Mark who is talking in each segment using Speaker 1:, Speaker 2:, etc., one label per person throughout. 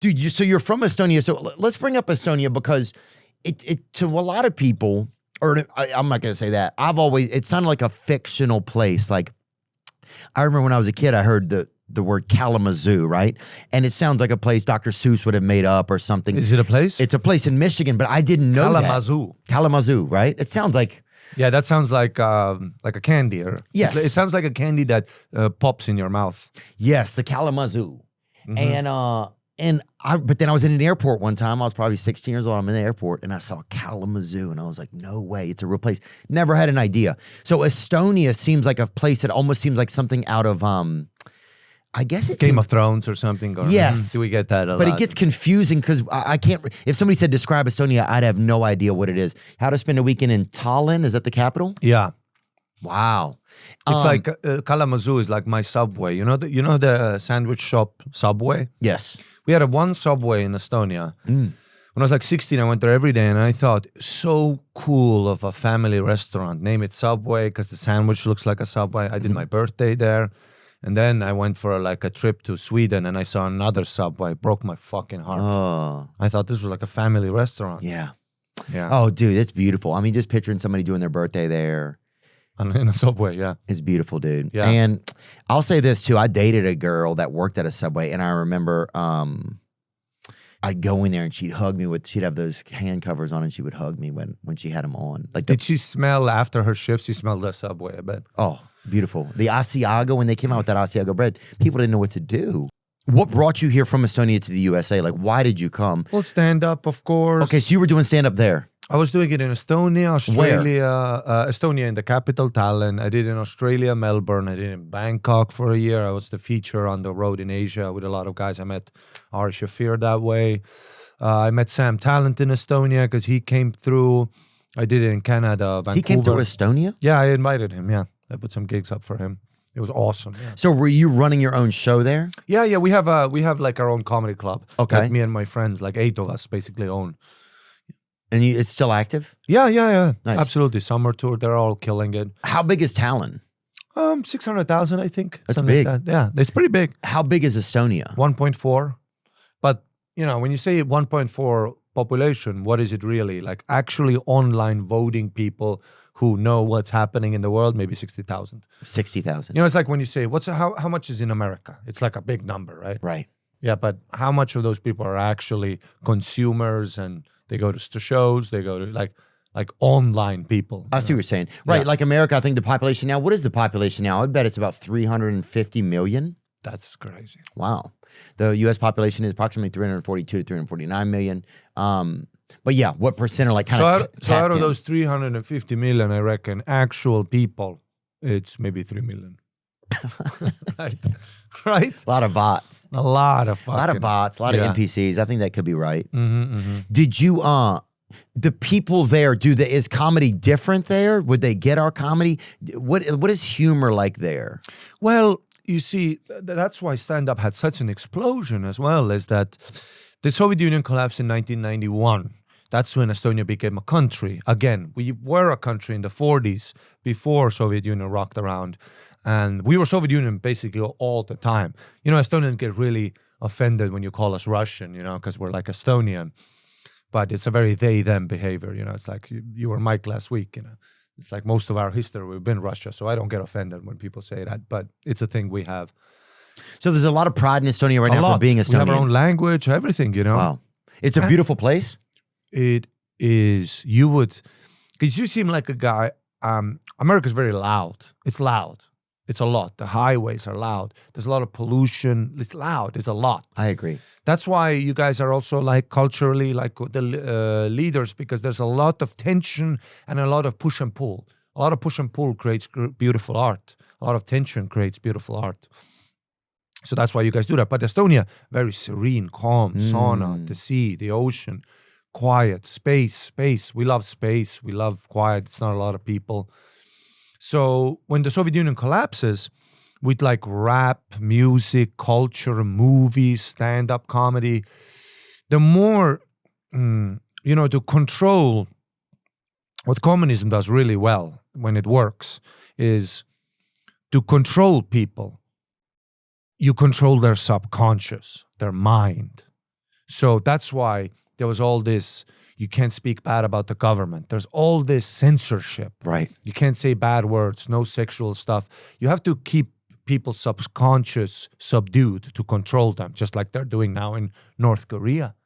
Speaker 1: Dude, so you're from Estonia. So let's bring up Estonia because it to a lot of people, or I'm not going to say that. It sounded like a fictional place. Like I remember when I was a kid, I heard the word Kalamazoo, right? And it sounds like a place Dr. Seuss would have made up or something.
Speaker 2: Is it a place?
Speaker 1: It's a place in Michigan, but I didn't know
Speaker 2: Kalamazoo.
Speaker 1: that. Kalamazoo, right? It sounds like...
Speaker 2: Yeah, that sounds like a candy.
Speaker 1: Yes.
Speaker 2: It sounds like a candy that pops in your mouth.
Speaker 1: Yes, the Kalamazoo. But then I was in an airport one time. I was probably 16 years old. I'm in the airport and I saw Kalamazoo and I was like, no way, it's a real place. Never had an idea. So Estonia seems like a place that almost seems like something out of, I guess it's
Speaker 2: Game of Thrones or something. Or,
Speaker 1: yes.
Speaker 2: Do we get that a
Speaker 1: But
Speaker 2: lot?
Speaker 1: it gets confusing because I can't, if somebody said describe Estonia, I'd have no idea what it is. How to spend a weekend in Tallinn, is that the capital?
Speaker 2: Yeah.
Speaker 1: Wow.
Speaker 2: It's like Kalamazoo is like my Subway. You know the sandwich shop Subway?
Speaker 1: Yes.
Speaker 2: We had one Subway in Estonia. When I was like 16, I went there every day and I thought, so cool of a family restaurant. Name it Subway because the sandwich looks like a Subway. I did my birthday there. And then I went for like a trip to Sweden and I saw another Subway. It broke my fucking heart.
Speaker 1: Oh.
Speaker 2: I thought this was like a family restaurant.
Speaker 1: Yeah.
Speaker 2: Yeah.
Speaker 1: Oh, dude, it's beautiful. I mean, just picturing somebody doing their birthday there.
Speaker 2: In a Subway, yeah.
Speaker 1: It's beautiful, dude.
Speaker 2: Yeah.
Speaker 1: And I'll say this too. I dated a girl that worked at a Subway, and I remember I'd go in there and she'd hug me she'd have those hand covers on and she would hug me when she had them on. Like
Speaker 2: Did she smell after her shift? She smelled the Subway, I bet.
Speaker 1: Oh, beautiful. The Asiago, when they came out with that Asiago bread, people didn't know what to do. What brought you here from Estonia to the USA? Like, why did you come?
Speaker 2: Well, stand-up, of course.
Speaker 1: Okay, so you were doing stand-up there.
Speaker 2: I was doing it in Estonia, Australia, Estonia in the capital, Tallinn. I did in Australia, Melbourne. I did in Bangkok for a year. I was the feature on the road in Asia with a lot of guys. I met Ari Shafir that way. I met Sam Talent in Estonia because he came through. I did it in Canada, Vancouver.
Speaker 1: He came through Estonia?
Speaker 2: Yeah, I invited him, yeah. I put some gigs up for him. It was awesome. Yeah.
Speaker 1: So were you running your own show there?
Speaker 2: Yeah. We have like our own comedy club.
Speaker 1: Okay.
Speaker 2: Like me and my friends, like 8 of us basically own.
Speaker 1: And it's still active?
Speaker 2: Yeah.
Speaker 1: Nice.
Speaker 2: Absolutely. Summer tour, they're all killing it.
Speaker 1: How big is Tallinn?
Speaker 2: 600,000, I think.
Speaker 1: That's big.
Speaker 2: Like that. Yeah, it's pretty big.
Speaker 1: How big is Estonia?
Speaker 2: 1.4. But, when you say 1.4 population, what is it really? Like actually online voting people who know what's happening in the world, maybe 60,000.
Speaker 1: 60,000.
Speaker 2: It's like when you say, how much is in America? It's like a big number, right?
Speaker 1: Right.
Speaker 2: Yeah, but how much of those people are actually consumers and they go to shows, they go to like online people.
Speaker 1: I see what you're saying. Right,
Speaker 2: Yeah.
Speaker 1: like America, I think the population now, what is the population now? I bet it's about 350 million.
Speaker 2: That's crazy.
Speaker 1: Wow. The U.S. population is approximately 342 to 349 million. But yeah, what percent are like kind of
Speaker 2: So out of those 350 million, I reckon, actual people, it's maybe 3 million. Right?
Speaker 1: A lot of bots.
Speaker 2: A lot of fucking...
Speaker 1: A lot of bots, a lot of
Speaker 2: Yeah.
Speaker 1: NPCs. I think that could be right.
Speaker 2: Mm-hmm.
Speaker 1: Did you, the people there, is comedy different there? Would they get our comedy? What is humor like there?
Speaker 2: Well, you see, that's why stand-up had such an explosion as well, is that the Soviet Union collapsed in 1991. That's when Estonia became a country. Again, we were a country in the 40s before Soviet Union rocked around. And we were Soviet Union basically all the time. Estonians get really offended when you call us Russian, because we're like Estonian. But it's a very they-them behavior, It's like you were Mike last week, It's like most of our history, we've been Russia. So I don't get offended when people say that. But it's a thing we have.
Speaker 1: So there's a lot of pride in Estonia right now for being Estonian.
Speaker 2: We have our own language, everything,
Speaker 1: Wow. It's a beautiful place.
Speaker 2: It is. Because you seem like a guy, America's very loud. It's loud. It's a lot. The highways are loud. There's a lot of pollution. It's loud. It's a lot.
Speaker 1: I agree.
Speaker 2: That's why you guys are also like culturally like the leaders, because there's a lot of tension and a lot of push and pull. A lot of push and pull creates beautiful art. A lot of tension creates beautiful art. So that's why you guys do that. But Estonia, very serene, calm, sauna, the sea, the ocean, quiet, space. We love space. We love quiet. It's not a lot of people. So when the Soviet Union collapses, with like rap, music, culture, movies, stand-up comedy, the more, to control what communism does really well when it works is to control people. You control their subconscious, their mind. So that's why there was all this, you can't speak bad about the government. There's all this censorship.
Speaker 1: Right.
Speaker 2: You can't say bad words, no sexual stuff. You have to keep people's subconscious subdued to control them, just like they're doing now in North Korea.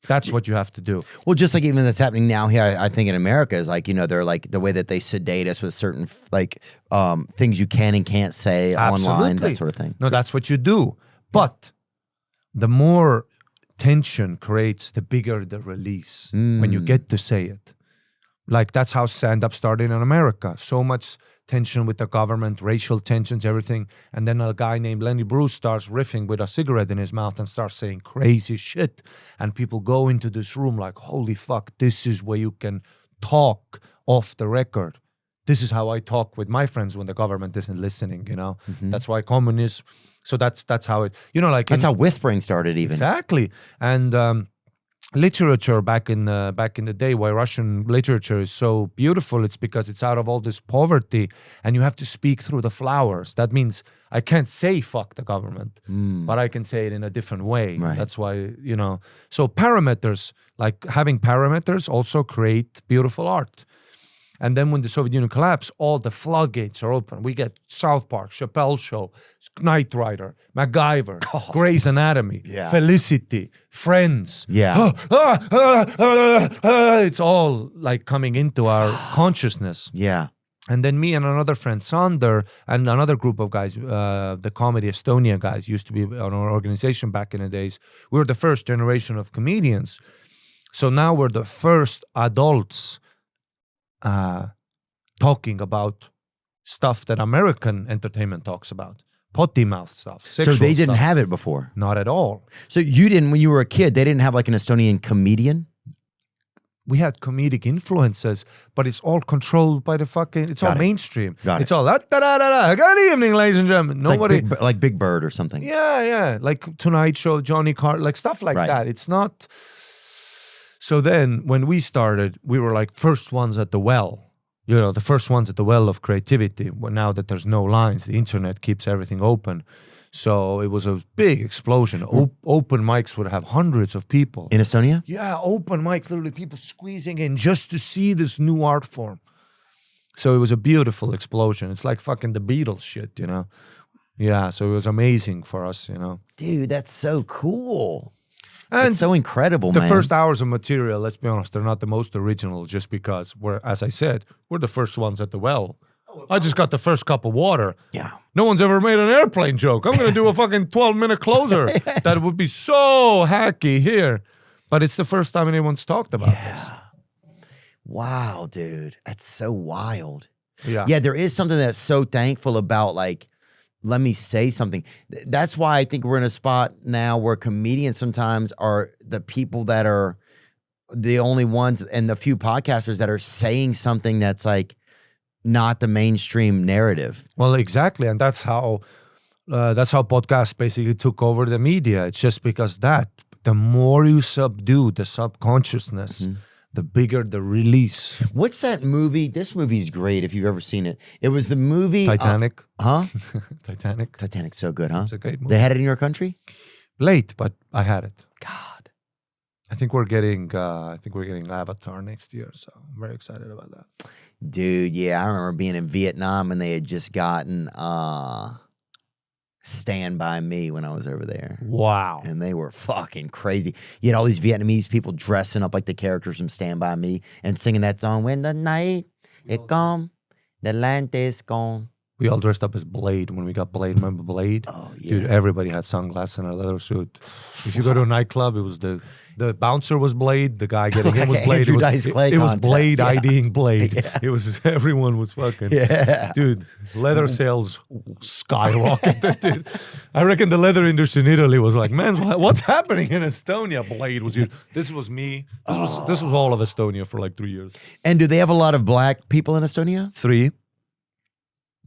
Speaker 2: That's what you have to do.
Speaker 1: Well, just like even that's happening now here, I think in America is like, they're like the way that they sedate us with certain things you can and can't say online, that sort of thing.
Speaker 2: No, that's what you do. But the more tension creates, the bigger the release when you get to say it. Like that's how stand-up started in America. So much tension with the government, racial tensions, everything. And then a guy named Lenny Bruce starts riffing with a cigarette in his mouth and starts saying crazy shit. And people go into this room like, holy fuck, this is where you can talk off the record. This is how I talk with my friends when the government isn't listening, That's why communism. So that's how it,
Speaker 1: that's how whispering started even.
Speaker 2: Exactly. And literature back in the day, why Russian literature is so beautiful, it's because it's out of all this poverty and you have to speak through the flowers. That means I can't say fuck the government, but I can say it in a different way.
Speaker 1: Right.
Speaker 2: That's why, so parameters, like having parameters also create beautiful art. And then when the Soviet Union collapsed, all the floodgates are open. We get South Park, Chappelle Show, Knight Rider, MacGyver, Grey's Anatomy, Felicity, Friends.
Speaker 1: Yeah.
Speaker 2: It's all like coming into our consciousness.
Speaker 1: Yeah.
Speaker 2: And then me and another friend, Sander, and another group of guys, the Comedy Estonia guys, used to be on our organization back in the days. We were the first generation of comedians. So now we're the first adults talking about stuff that American entertainment talks about. Potty mouth stuff.
Speaker 1: So they didn't have it before?
Speaker 2: Not at all.
Speaker 1: So you didn't, when you were a kid, they didn't have like an Estonian comedian?
Speaker 2: We had comedic influences, but it's all controlled by the fucking, it's all mainstream.
Speaker 1: It's
Speaker 2: all, good evening, ladies and gentlemen. Nobody.
Speaker 1: Like Big Bird or something.
Speaker 2: Yeah. Like Tonight Show, Johnny Carr, like stuff like that. It's not. So then when we started, we were like first ones at the well. The first ones at the well of creativity. Well, now that there's no lines, the internet keeps everything open. So it was a big explosion. Open mics would have hundreds of people.
Speaker 1: In Estonia?
Speaker 2: Yeah, open mics, literally people squeezing in just to see this new art form. So it was a beautiful explosion. It's like fucking the Beatles shit, Yeah, so it was amazing for us,
Speaker 1: Dude, that's so cool.
Speaker 2: And
Speaker 1: it's so incredible,
Speaker 2: man.
Speaker 1: The
Speaker 2: first hours of material, let's be honest, they're not the most original just because as I said, we're the first ones at the well. I just got the first cup of water.
Speaker 1: Yeah.
Speaker 2: No one's ever made an airplane joke. I'm going to do a fucking 12-minute closer. That would be so hacky here. But it's the first time anyone's talked about this.
Speaker 1: Wow, dude. That's so wild.
Speaker 2: Yeah.
Speaker 1: Yeah, there is something that's so thankful about, like, let me say something. That's why I think we're in a spot now where comedians sometimes are the people that are the only ones and the few podcasters that are saying something that's like not the mainstream narrative.
Speaker 2: Well, exactly. And that's how podcasts basically took over the media. It's just because the more you subdue the subconsciousness, the bigger the release.
Speaker 1: What's that movie? This movie's great if you've ever seen it. It was the movie
Speaker 2: Titanic.
Speaker 1: Titanic. Titanic's so good, huh?
Speaker 2: It's a great movie.
Speaker 1: They had it in your country?
Speaker 2: Late, but I had it.
Speaker 1: God.
Speaker 2: I think we're getting Avatar next year, so I'm very excited about that.
Speaker 1: Dude, yeah, I remember being in Vietnam and they had just gotten Stand By Me when I was over there.
Speaker 2: Wow.
Speaker 1: And they were fucking crazy. You had all these Vietnamese people dressing up like the characters from Stand By Me and singing that song, When the Night It Come, the Land Is Gone.
Speaker 2: We all dressed up as Blade when we got Blade. Remember Blade?
Speaker 1: Oh, yeah.
Speaker 2: Dude, everybody had sunglasses and a leather suit. If you go to a nightclub, it was the bouncer was Blade, the guy getting him was Blade. It was Blade IDing Blade. Yeah. It was, everyone was fucking, dude, leather sales skyrocketed, dude. I reckon the leather industry in Italy was like, man, what's happening in Estonia? Blade was huge. This was me. This was all of Estonia for like 3 years.
Speaker 1: And do they have a lot of black people in Estonia?
Speaker 2: 3.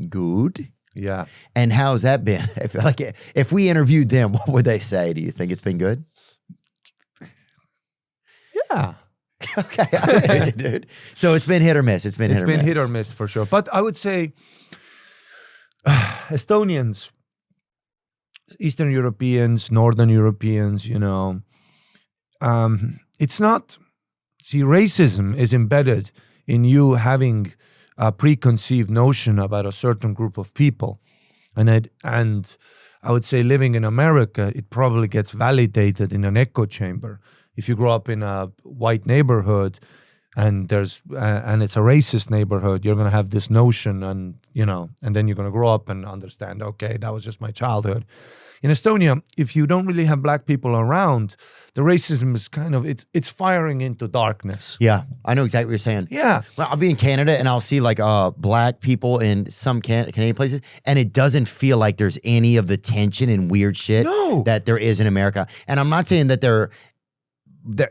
Speaker 1: Good.
Speaker 2: Yeah.
Speaker 1: And how's that been? If we interviewed them, what would they say? Do you think it's been good?
Speaker 2: Yeah.
Speaker 1: Okay, dude. So it's been hit or miss. It's been
Speaker 2: hit or miss for sure. But I would say Estonians, Eastern Europeans, Northern Europeans, it's not. See, racism is embedded in you having a preconceived notion about a certain group of people, and I would say living in America, it probably gets validated in an echo chamber. If you grow up in a white neighborhood and and it's a racist neighborhood, you're going to have this notion, and then you're going to grow up and understand, okay, that was just my childhood. In Estonia, if you don't really have black people around, the racism is kind of, it's firing into darkness.
Speaker 1: Yeah, I know exactly what you're saying.
Speaker 2: Yeah.
Speaker 1: Well, I'll be in Canada and I'll see like black people in some Canadian places, and it doesn't feel like there's any of the tension and weird shit that there is in America. And I'm not saying that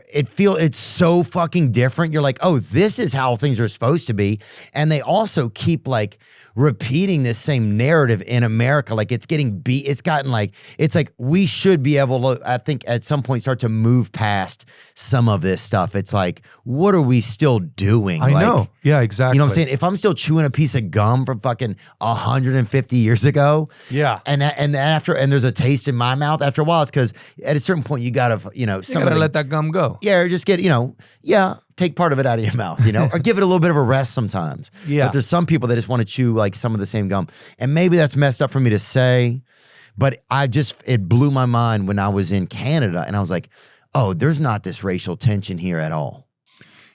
Speaker 1: it's so fucking different. You're like, oh, this is how things are supposed to be. And they also keep like repeating this same narrative in America. Like it's getting beat. It's like we should be able to, I think at some point, start to move past some of this stuff. It's like, what are we still doing?
Speaker 2: I know. Yeah, exactly.
Speaker 1: You know what I'm saying? If I'm still chewing a piece of gum from fucking 150 years ago.
Speaker 2: Yeah.
Speaker 1: And there's a taste in my mouth after a while, it's because at a certain point you gotta,
Speaker 2: let that gum go.
Speaker 1: Yeah, or just get, take part of it out of your mouth, or give it a little bit of a rest sometimes.
Speaker 2: Yeah.
Speaker 1: But there's some people that just want to chew like some of the same gum. And maybe that's messed up for me to say, but it blew my mind when I was in Canada and I was like, oh, there's not this racial tension here at all.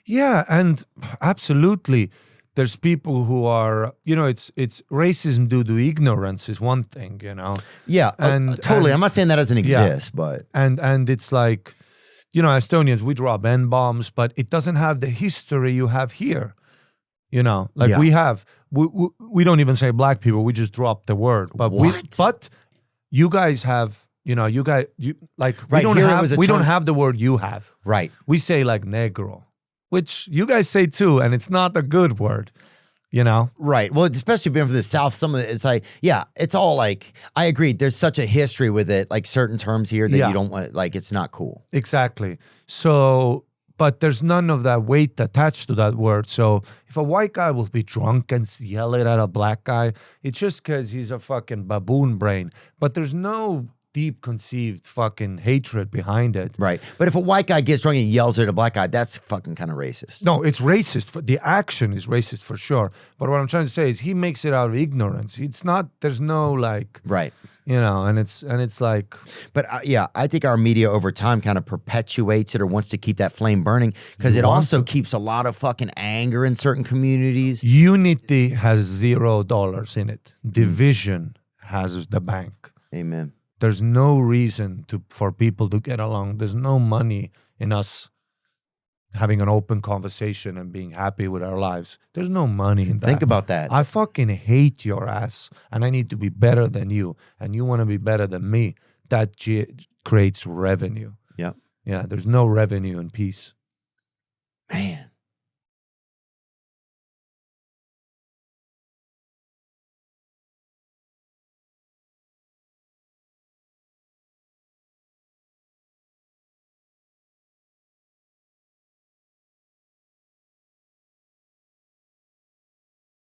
Speaker 2: Yeah, and absolutely. There's people who are, it's racism due to ignorance is one thing,
Speaker 1: Yeah, totally. I'm not saying that doesn't exist, but.
Speaker 2: And it's like, Estonians, we drop N-bombs, but it doesn't have the history you have here. We have, we don't even say black people, we just drop the word. But
Speaker 1: What?
Speaker 2: you guys have, we don't have the word you have.
Speaker 1: Right.
Speaker 2: We say like negro, which you guys say too, and it's not a good word.
Speaker 1: Right. Well, especially being from the South, some of it, it's like, yeah, it's all like, I agree. There's such a history with it, like certain terms here that you don't want it, like, it's not cool.
Speaker 2: Exactly. So, but there's none of that weight attached to that word. So if a white guy will be drunk and yell it at a black guy, it's just because he's a fucking baboon brain. But there's no deep conceived fucking hatred behind it.
Speaker 1: Right. But if a white guy gets drunk and yells at a black guy, that's fucking kind of racist.
Speaker 2: No, it's racist. The action is racist for sure. But what I'm trying to say is he makes it out of ignorance. It's not, there's no like,
Speaker 1: right.
Speaker 2: And it's like.
Speaker 1: But I think our media over time kind of perpetuates it or wants to keep that flame burning because it also keeps a lot of fucking anger in certain communities.
Speaker 2: Unity has $0 in it. Division has the bank.
Speaker 1: Amen.
Speaker 2: There's no reason for people to get along. There's no money in us having an open conversation and being happy with our lives. There's no money in that.
Speaker 1: Think about that.
Speaker 2: I fucking hate your ass, and I need to be better than you, and you want to be better than me. That creates revenue.
Speaker 1: Yeah.
Speaker 2: Yeah, there's no revenue in peace.